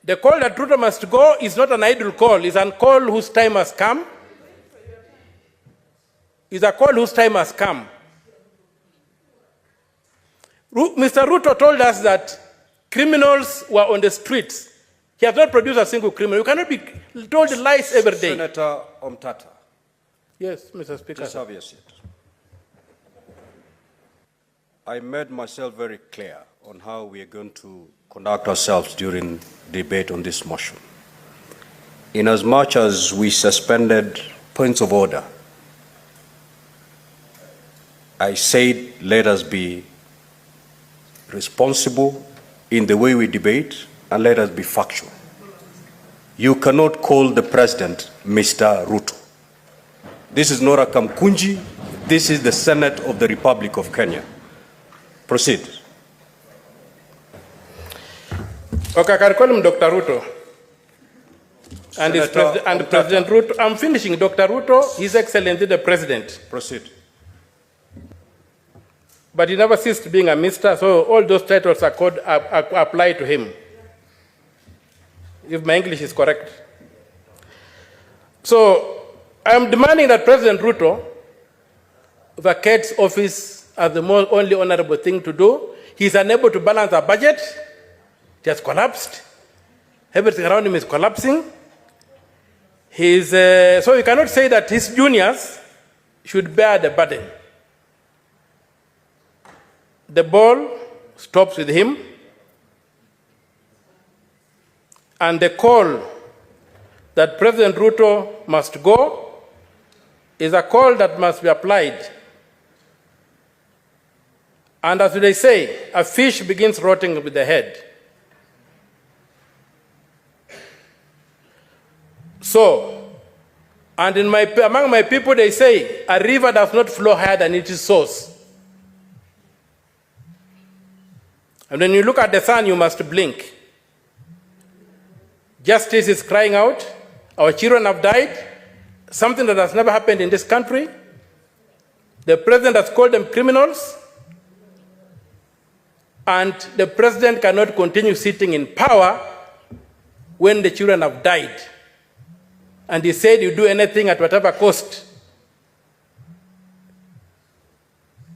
The call that Ruto must go is not an idle call. It's a call whose time has come. It's a call whose time has come. Mr. Ruto told us that criminals were on the streets. He has not produced a single criminal. You cannot be told lies every day. Senator Omtatah. Yes, Mr. Speaker. Please have your seat. I made myself very clear on how we are going to conduct ourselves during debate on this motion. Inasmuch as we suspended points of order, I said let us be responsible in the way we debate and let us be factual. You cannot call the president Mr. Ruto. This is not a Kamkunji. This is the Senate of the Republic of Kenya. Proceed. Okay, I can call him Dr. Ruto. And President Ruto. I'm finishing. Dr. Ruto, His Excellency the President. Proceed. But he never ceased being a minister, so all those titles apply to him, if my English is correct. So I'm demanding that President Ruto vacates office as the only honorable thing to do. He's unable to balance a budget. It has collapsed. Everything around him is collapsing. So you cannot say that his juniors should bear the burden. The ball stops with him, and the call that President Ruto must go is a call that must be applied. And as they say, a fish begins rotting with the head. So, and among my people they say, a river does not flow higher than its source. And when you look at the sun, you must blink. Justice is crying out. Our children have died, something that has never happened in this country. The president has called them criminals. And the president cannot continue sitting in power when the children have died. And he said you do anything at whatever cost.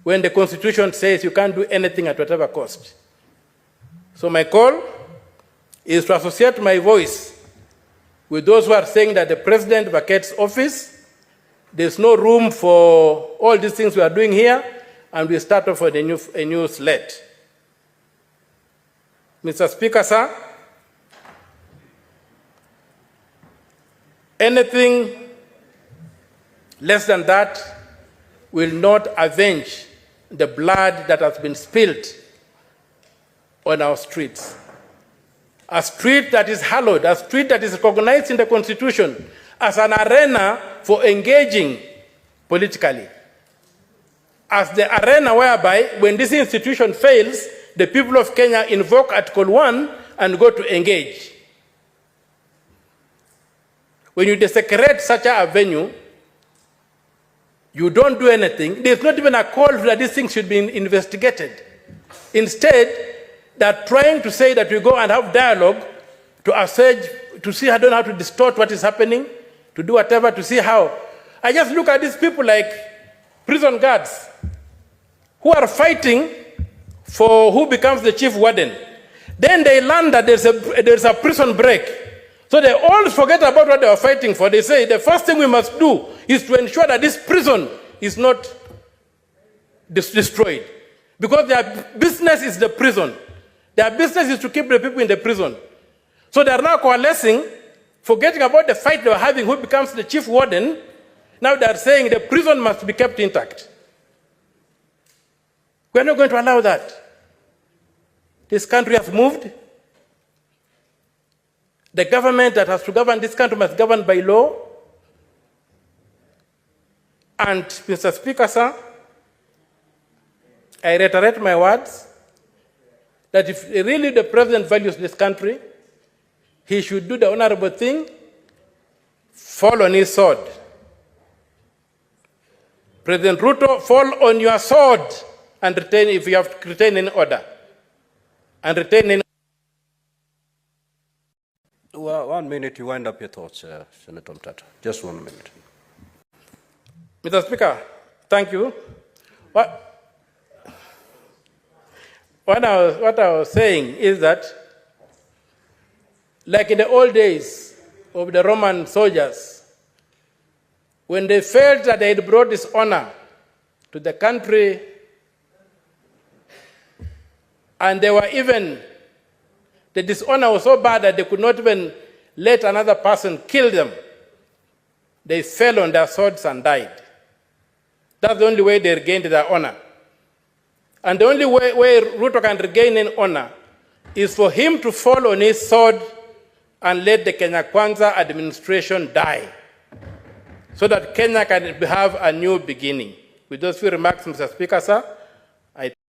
When the Constitution says you can't do anything at whatever cost. So my call is to associate my voice with those who are saying that the president vacates office. There's no room for all these things we are doing here, and we start off with a new slate. Mr. Speaker, sir, anything less than that will not avenge the blood that has been spilled on our streets. A street that is hallowed, a street that is recognized in the Constitution as an arena for engaging politically. As the arena whereby, when this institution fails, the people of Kenya invoke Article 1 and go to engage. When you desecrate such a venue, you don't do anything. There's not even a call that these things should be investigated. Instead, they're trying to say that we go and have dialogue to assage, to see, I don't know how to distort what is happening, to do whatever, to see how. I just look at these people like prison guards who are fighting for who becomes the chief warden. Then they learn that there's a prison break. So they all forget about what they are fighting for. They say the first thing we must do is to ensure that this prison is not destroyed. Because their business is the prison. Their business is to keep the people in the prison. So they are now coalescing, forgetting about the fight they were having, who becomes the chief warden. Now they are saying the prison must be kept intact. We are not going to allow that. This country has moved. The government that has to govern this country must govern by law. And, Mr. Speaker, sir, I reiterate my words that if really the president values this country, he should do the honorable thing, fall on his sword. President Ruto, fall on your sword and retain, if you have to retain in order, and retain in Well, 1 minute, you wind up your thoughts, Senator Omtatah. Just 1 minute. Mr. Speaker, thank you. What I was saying is that, like in the old days of the Roman soldiers, when they felt that they had brought dishonor to the country, and they were even, the dishonor was so bad that they could not even let another person kill them, they fell on their swords and died. That's the only way they regained their honor. And the only way Ruto can regain an honor is for him to fall on his sword and let the Kenya Kwanza administration die, so that Kenya can have a new beginning. With those few remarks, Mr. Speaker, sir, I